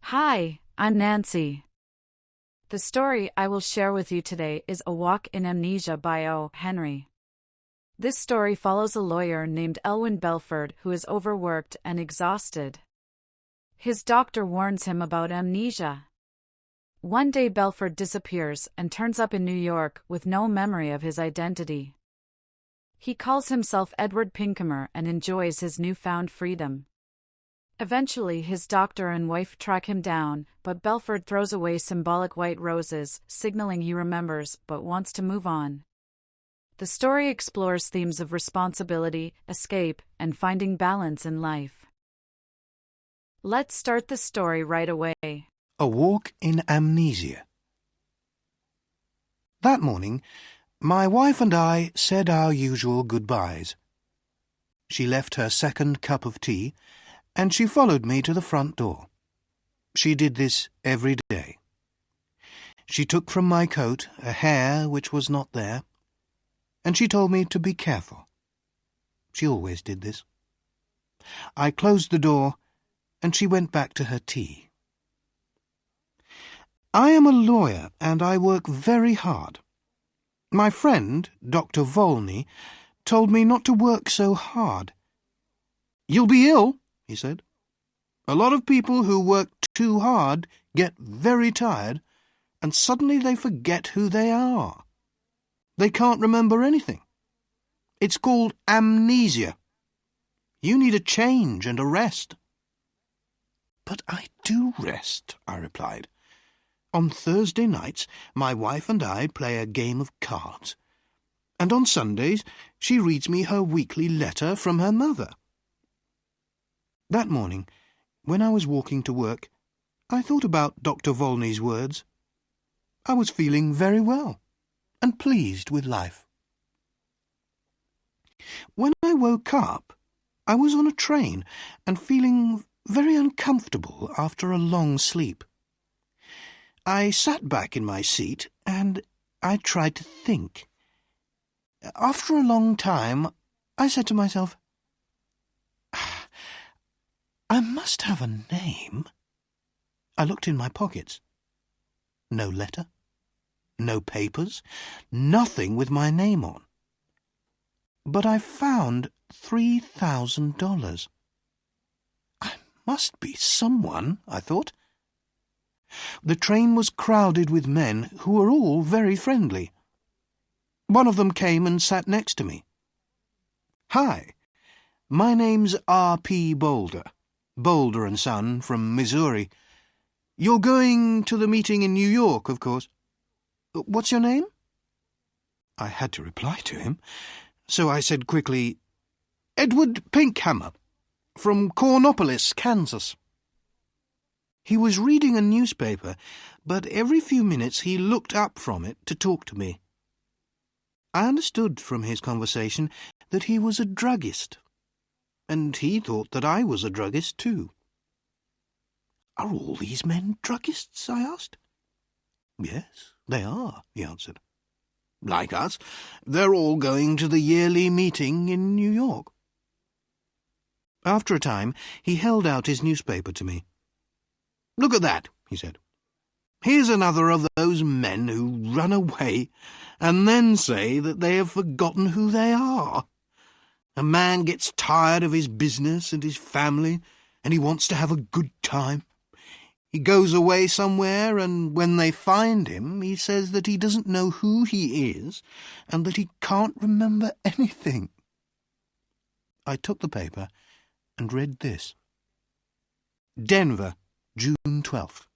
Hi, I'm Nancy. The story I will share with you today is A Walk in Amnesia by O. Henry. This story follows a lawyer named Elwyn Bellford who is overworked and exhausted. His doctor warns him about amnesia. One day Bellford disappears and turns up in New York with no memory of his identity. He calls himself Edward Pinkhammer and enjoys his newfound freedom. Eventually his doctor and wife track him down, but Bellford throws away symbolic white roses, signaling he remembers but wants to move on. The story explores themes of responsibility, escape, and finding balance in life. Let's start the story right away. A Walk in Amnesia. That morning, my wife and I said our usual goodbyes. She left her second cup of tea, and she followed me to the front door. She did this every day. She took from my coat a hair which was not there, and she told me to be careful. She always did this. I closed the door, and she went back to her tea. I am a lawyer, and I work very hard. My friend, Doctor Volney, told me not to work so hard. "You'll be ill," he said. "A lot of people who work too hard get very tired, and suddenly they forget who they are. They can't remember anything. It's called amnesia. You need a change and a rest." "But I do rest," I replied. "On Thursday nights my wife and I play a game of cards, and on Sundays she reads me her weekly letter from her mother." That morning, when I was walking to work, I thought about Dr. Volney's words. I was feeling very well and pleased with life. When I woke up, I was on a train and feeling very uncomfortable after a long sleep. I sat back in my seat and I tried to think. After a long time, I said to myself, "I must have a name." I looked in my pockets. No letter, no papers, nothing with my name on. But I found $3,000. I must be someone, I thought. The train was crowded with men who were all very friendly. One of them came and sat next to me. "Hi, my name's R.P. Boulder and Son from Missouri. You're going to the meeting in New York, of course. What's your name?" I had to reply to him, so I said quickly, "Edward Pinkhammer, from Cornopolis, Kansas." He was reading a newspaper, but every few minutes he looked up from it to talk to me. I understood from his conversation that he was a druggist, and he thought that I was a druggist too. "Are all these men druggists?" I asked. "Yes, they are," he answered. "Like us, they're all going to the yearly meeting in New York." After a time, he held out his newspaper to me. "Look at that," he said. "Here's another of those men who run away and then say that they have forgotten who they are. A man gets tired of his business and his family, and he wants to have a good time. He goes away somewhere, and when they find him, he says that he doesn't know who he is and that he can't remember anything." I took the paper and read this. Denver, June 12th.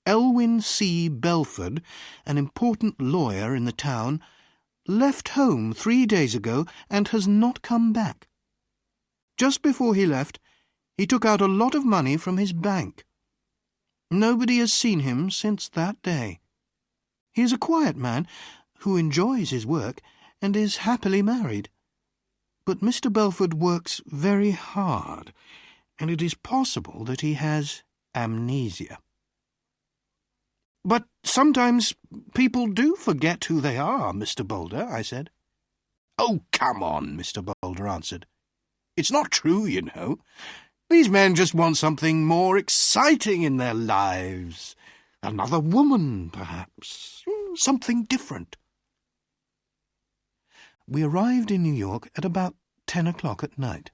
Elwyn C. Bellford, an important lawyer in the town, left home 3 days ago and has not come back. Just before he left, he took out a lot of money from his bank. Nobody has seen him since that day. He is a quiet man who enjoys his work and is happily married. But Mr. Bellford works very hard, and it is possible that he has amnesia. "But sometimes people do forget who they are, Mr. Boulder," I said. "Oh, come on," Mr. Boulder answered. "It's not true, you know. These men just want something more exciting in their lives. Another woman, perhaps. Something different. We arrived in New York at about 10 o'clock at night.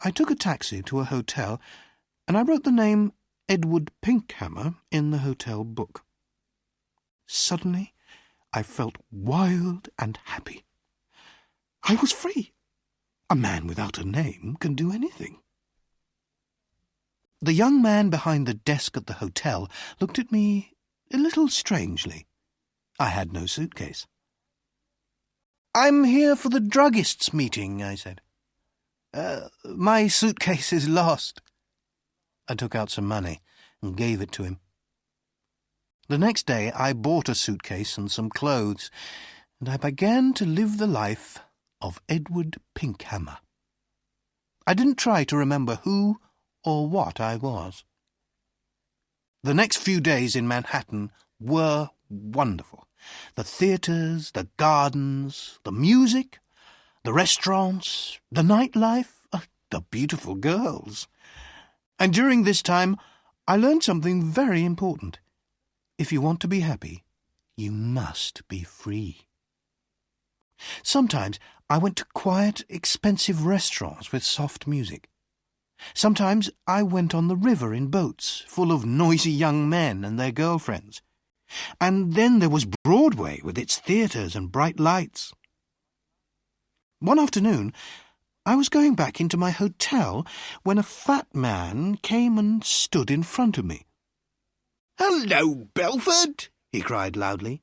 I took a taxi to a hotel, and I wrote the name Edward Pinkhammer in the hotel book. Suddenly, I felt wild and happy. I was free. A man without a name can do anything. The young man behind the desk at the hotel looked at me a little strangely. I had no suitcase. "I'm here for the druggist's meeting," I said. My suitcase is lost." I took out some money and gave it to him. The next day I bought a suitcase and some clothes, and I began to live the life of Edward Pinkhammer. I didn't try to remember who or what I was. The next few days in Manhattan were wonderful. The theatres, the gardens, the music, the restaurants, the nightlife, the beautiful girls. And during this time I learned something very important. If you want to be happy, you must be free. Sometimes I went to quiet, expensive restaurants with soft music. Sometimes I went on the river in boats full of noisy young men and their girlfriends. And then there was Broadway with its theatres and bright lights. One afternoon I was going back into my hotel when a fat man came and stood in front of me. "Hello, Bellford," he cried loudly.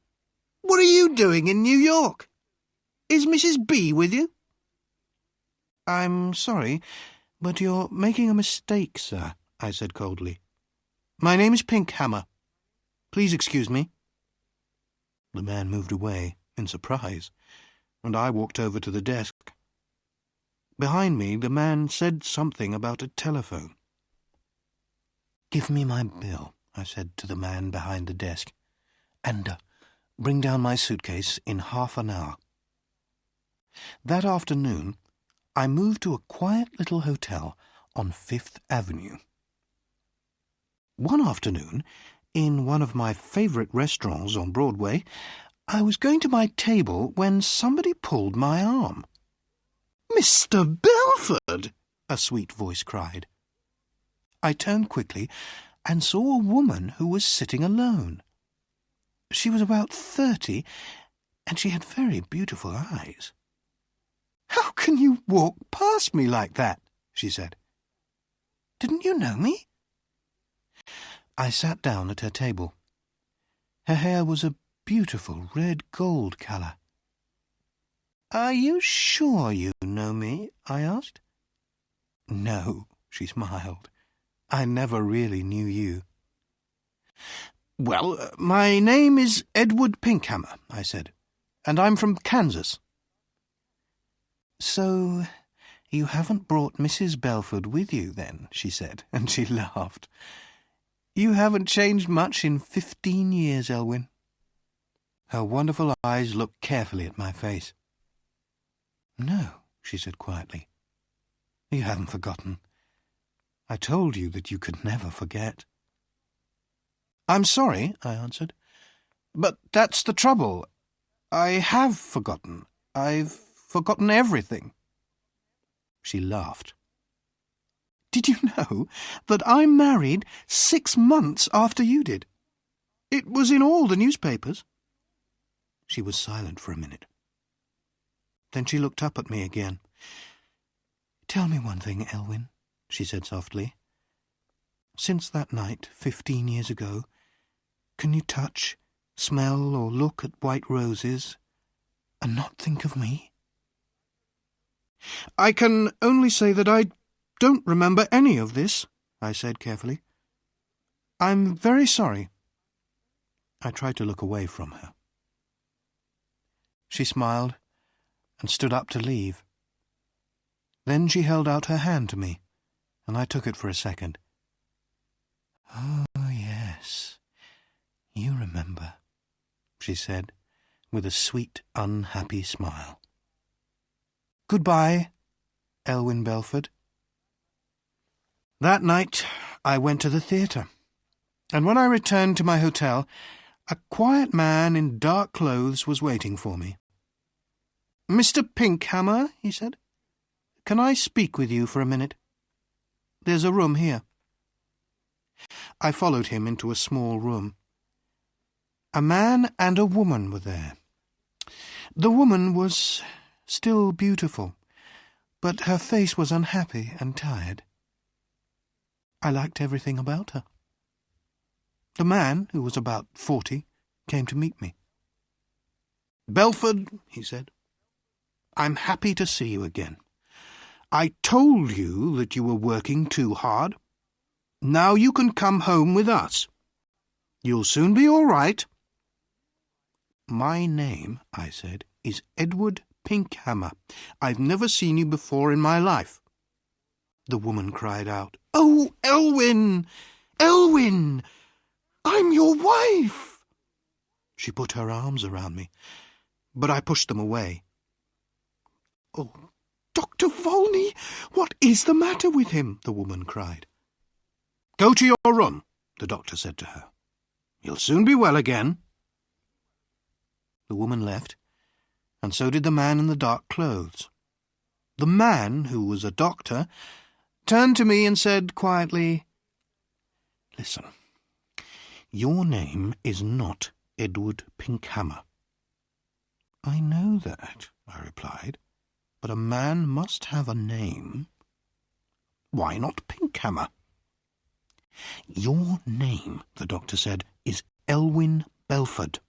"What are you doing in New York? Is Mrs. B with you?" "I'm sorry, but you're making a mistake, sir," I said coldly. "My name is Pinkhammer. Please excuse me." The man moved away in surprise, and I walked over to the desk. Behind me, the man said something about a telephone. "Give me my bill," I said to the man behind the desk, "and bring down my suitcase in half an hour." That afternoon, I moved to a quiet little hotel on Fifth Avenue. One afternoon, in one of my favourite restaurants on Broadway, I was going to my table when somebody pulled my arm. "Mr. Bellford!" a sweet voice cried. I turned quickly and saw a woman who was sitting alone. She was about 30, and she had very beautiful eyes. "How can you walk past me like that?" she said. "Didn't you know me?" I sat down at her table. Her hair was a beautiful red-gold colour. "Are you sure you know me?" I asked. "No," she smiled. "I never really knew you." "Well, my name is Edward Pinkhammer," I said, "and I'm from Kansas." "So you haven't brought Mrs. Bellford with you, then?" she said, and she laughed. "You haven't changed much in 15 years, Elwyn." Her wonderful eyes looked carefully at my face. "No," she said quietly. "You haven't forgotten. I told you that you could never forget." "I'm sorry," I answered, "but that's the trouble. I have forgotten. I've forgotten everything." She laughed. "Did you know that I married 6 months after you did? It was in all the newspapers." She was silent for a minute. Then she looked up at me again. "Tell me one thing, Elwyn," she said softly. "Since that night, 15 years ago, can you touch, smell, or look at white roses and not think of me?" "I can only say that I don't remember any of this," I said carefully. "I'm very sorry." I tried to look away from her. She smiled and stood up to leave. Then she held out her hand to me, and I took it for a second. "Oh, yes, you remember," she said, with a sweet, unhappy smile. "Goodbye, Elwyn Bellford." That night I went to the theatre, and when I returned to my hotel, a quiet man in dark clothes was waiting for me. "Mr. Pinkhammer," he said, "can I speak with you for a minute? There's a room here." I followed him into a small room. A man and a woman were there. The woman was still beautiful, but her face was unhappy and tired. I liked everything about her. The man, who was about 40, came to meet me. "Belford," he said, "I'm happy to see you again. I told you that you were working too hard. Now you can come home with us. You'll soon be all right." "My name," I said, "is Edward Pinkhammer. I've never seen you before in my life." The woman cried out, "Oh, Elwyn! Elwyn! I'm your wife!" She put her arms around me, but I pushed them away. "Oh, Doctor Volney, what is the matter with him?" the woman cried. "Go to your room," the doctor said to her. "You'll soon be well again." The woman left, and so did the man in the dark clothes. The man, who was a doctor, turned to me and said quietly, "Listen, your name is not Edward Pinkhammer." "I know that," I replied, "but a man must have a name." "Why not Pinkhammer?" "Your name," the doctor said, "is Elwyn Bellford.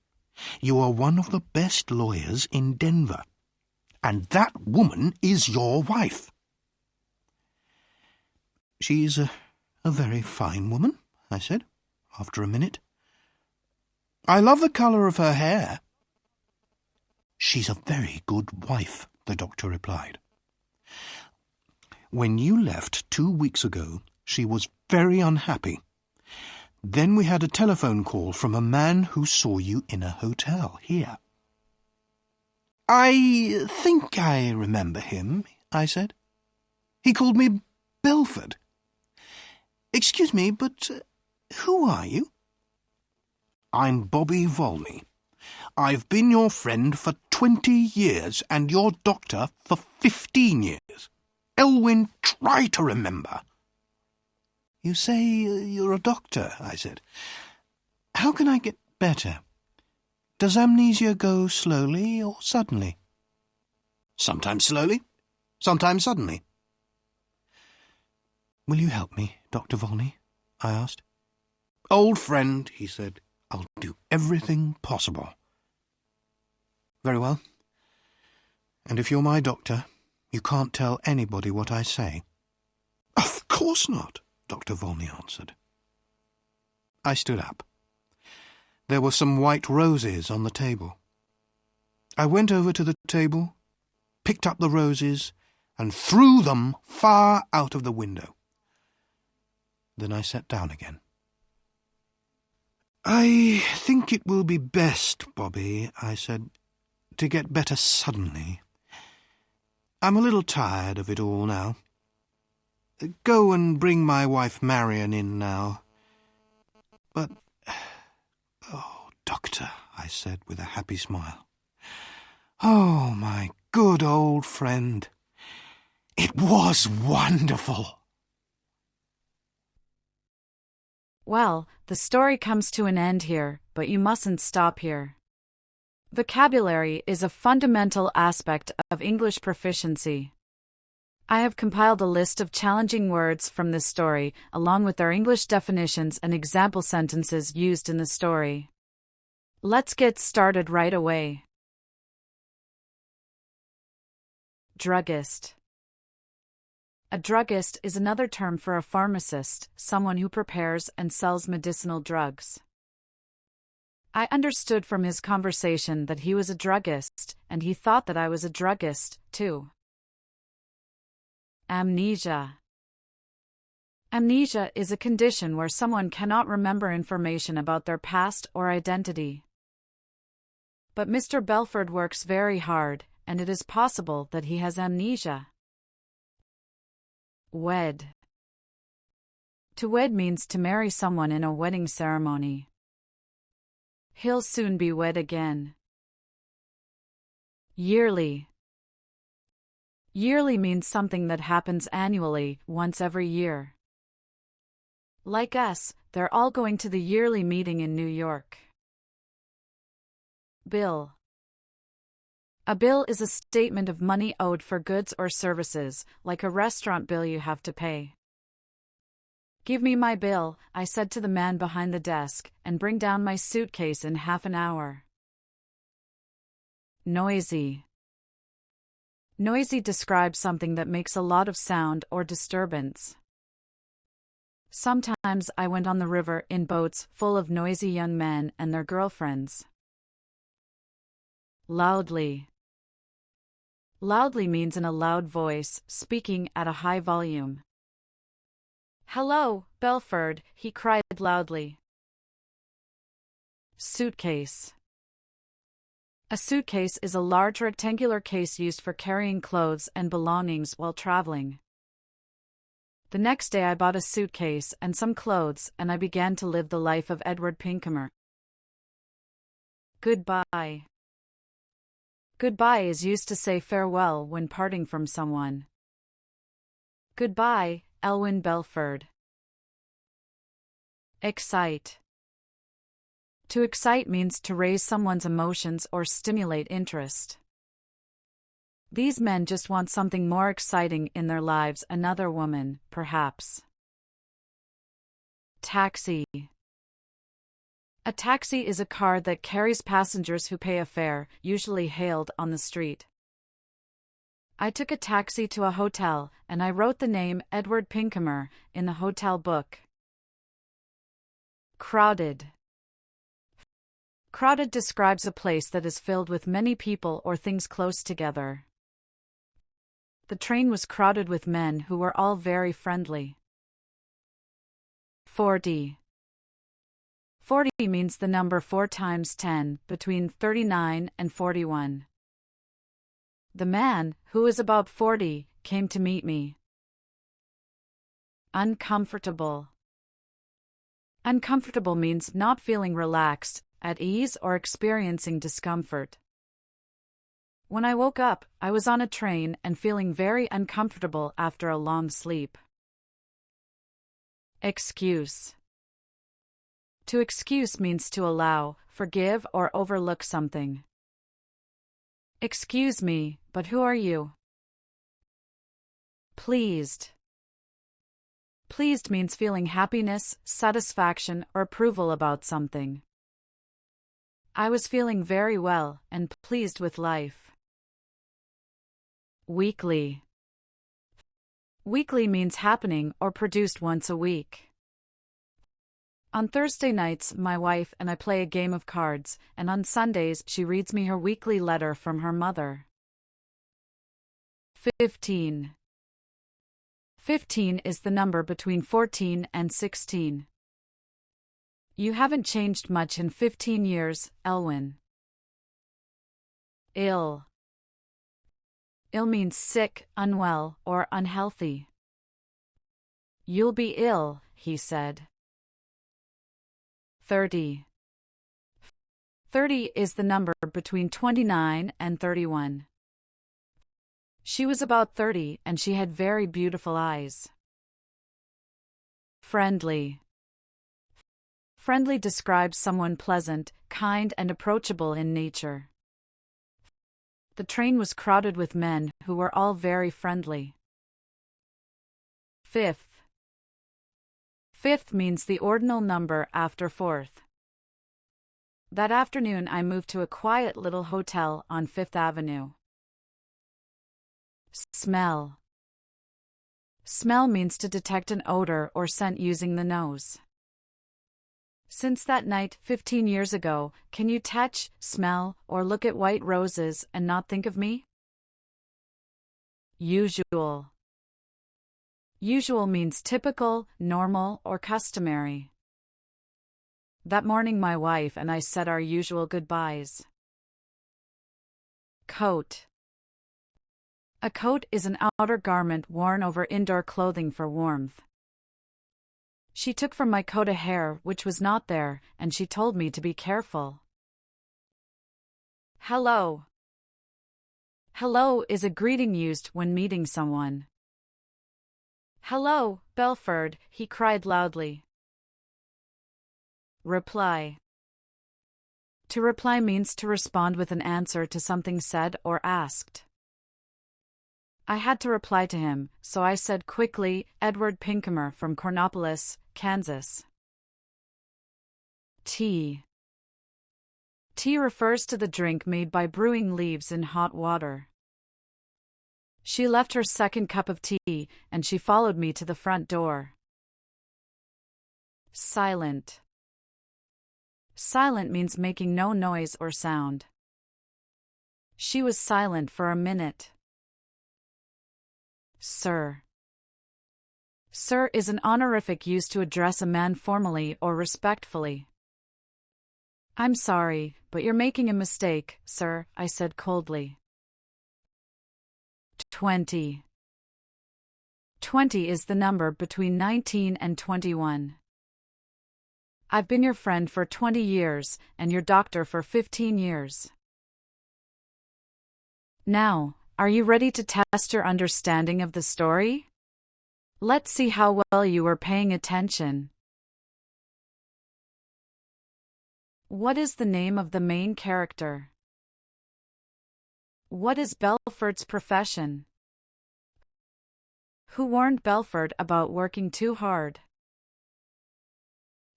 You are one of the best lawyers in Denver, and that woman is your wife." "She's a very fine woman," I said, after a minute. "I love the colour of her hair." "She's a very good wife," the doctor replied. "When you left 2 weeks ago, she was very unhappy. Then we had a telephone call from a man who saw you in a hotel here." "I think I remember him," I said. "He called me Belford. Excuse me, but who are you?" "I'm Bobby Volney. I've been your friend for 20 years and your doctor for 15 years. Elwyn, try to remember." "You say you're a doctor," I said. "How can I get better? Does amnesia go slowly or suddenly?" "Sometimes slowly, sometimes suddenly." "Will you help me, Dr. Volney?" I asked. "Old friend," he said, "I'll do everything possible." "Very well. And if you're my doctor, you can't tell anybody what I say?" "Of course not," Dr. Volney answered. I stood up. There were some white roses on the table. I went over to the table, picked up the roses, and threw them far out of the window. Then I sat down again. "I think it will be best, Bobby," I said, "to get better suddenly. I'm a little tired of it all now. Go and bring my wife Marion in now." "But, oh, Doctor," I said with a happy smile. "Oh, my good old friend. It was wonderful." Well, the story comes to an end here, but you mustn't stop here. Vocabulary is a fundamental aspect of English proficiency. I have compiled a list of challenging words from this story, along with their English definitions and example sentences used in the story. Let's get started right away. Druggist. A druggist is another term for a pharmacist, someone who prepares and sells medicinal drugs. I understood from his conversation that he was a druggist, and he thought that I was a druggist, too. Amnesia. Amnesia is a condition where someone cannot remember information about their past or identity. But Mr. Belford works very hard, and it is possible that he has amnesia. Wed. To wed means to marry someone in a wedding ceremony. He'll soon be wed again. Yearly. Yearly means something that happens annually, once every year. Like us, they're all going to the yearly meeting in New York. Bill. A bill is a statement of money owed for goods or services, like a restaurant bill you have to pay. Give me my bill, I said to the man behind the desk, and bring down my suitcase in half an hour. Noisy. Noisy describes something that makes a lot of sound or disturbance. Sometimes I went on the river in boats full of noisy young men and their girlfriends. Loudly. Loudly means in a loud voice, speaking at a high volume. "Hello, Bellford," he cried loudly. Suitcase. A suitcase is a large rectangular case used for carrying clothes and belongings while traveling. The next day I bought a suitcase and some clothes, and I began to live the life of Edward Pinkhammer. Goodbye. Goodbye is used to say farewell when parting from someone. Goodbye, Elwyn Bellford. Excite. To excite means to raise someone's emotions or stimulate interest. These men just want something more exciting in their lives, another woman, perhaps. Taxi. A taxi is a car that carries passengers who pay a fare, usually hailed on the street. I took a taxi to a hotel, and I wrote the name Edward Pinkhammer in the hotel book. Crowded. Crowded describes a place that is filled with many people or things close together. The train was crowded with men who were all very friendly. 40. 40 means the number 4 times 10, between 39 and 41. The man, who is about 40, came to meet me. Uncomfortable. Uncomfortable means not feeling relaxed, at ease, or experiencing discomfort. When I woke up, I was on a train and feeling very uncomfortable after a long sleep. Excuse. To excuse means to allow, forgive, or overlook something. Excuse me, but who are you? Pleased. Pleased means feeling happiness, satisfaction, or approval about something. I was feeling very well and pleased with life. Weekly. Weekly means happening or produced once a week. On Thursday nights, my wife and I play a game of cards, and on Sundays she reads me her weekly letter from her mother. 15. 15 is the number between 14 and 16. You haven't changed much in 15 years, Elwyn. Ill. Ill means sick, unwell, or unhealthy. You'll be ill, he said. 30. 30 is the number between 29 and 31. She was about 30 and she had very beautiful eyes. Friendly. Friendly describes someone pleasant, kind, and approachable in nature. The train was crowded with men who were all very friendly. Fifth. Fifth means the ordinal number after fourth. That afternoon I moved to a quiet little hotel on Fifth Avenue. Smell. Smell means to detect an odor or scent using the nose. Since that night 15 years ago, can you touch, smell, or look at white roses and not think of me? Usual. Usual means typical, normal, or customary. That morning my wife and I said our usual goodbyes. Coat. A coat is an outer garment worn over indoor clothing for warmth. She took from my coat a hair which was not there, and she told me to be careful. Hello. Hello is a greeting used when meeting someone. Hello, Bellford, he cried loudly. Reply. To reply means to respond with an answer to something said or asked. I had to reply to him, so I said quickly, Edward Pinkhammer from Cornopolis, Kansas. Tea. Tea refers to the drink made by brewing leaves in hot water. She left her second cup of tea, and she followed me to the front door. Silent. Silent means making no noise or sound. She was silent for a minute. Sir. Sir is an honorific used to address a man formally or respectfully. I'm sorry, but you're making a mistake, sir, I said coldly. 20. 20 is the number between 19 and 21. I've been your friend for 20 years, and your doctor for 15 years. Now, are you ready to test your understanding of the story? Let's see how well you were paying attention. What is the name of the main character? What is Bellford's profession? Who warned Bellford about working too hard?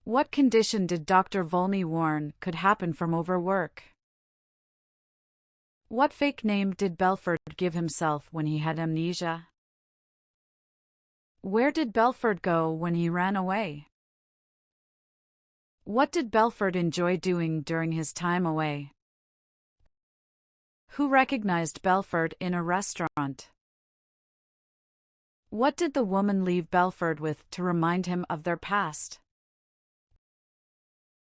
What condition did Doctor Volney warn could happen from overwork? What fake name did Bellford give himself when he had amnesia? Where did Bellford go when he ran away? What did Bellford enjoy doing during his time away? Who recognized Bellford in a restaurant? What did the woman leave Bellford with to remind him of their past?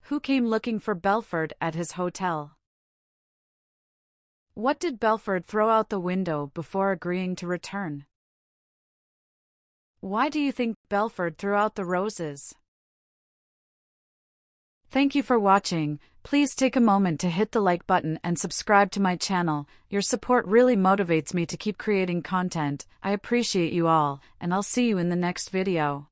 Who came looking for Bellford at his hotel? What did Bellford throw out the window before agreeing to return? Why do you think Bellford threw out the roses? Thank you for watching. Please take a moment to hit the like button and subscribe to my channel. Your support really motivates me to keep creating content. I appreciate you all, and I'll see you in the next video.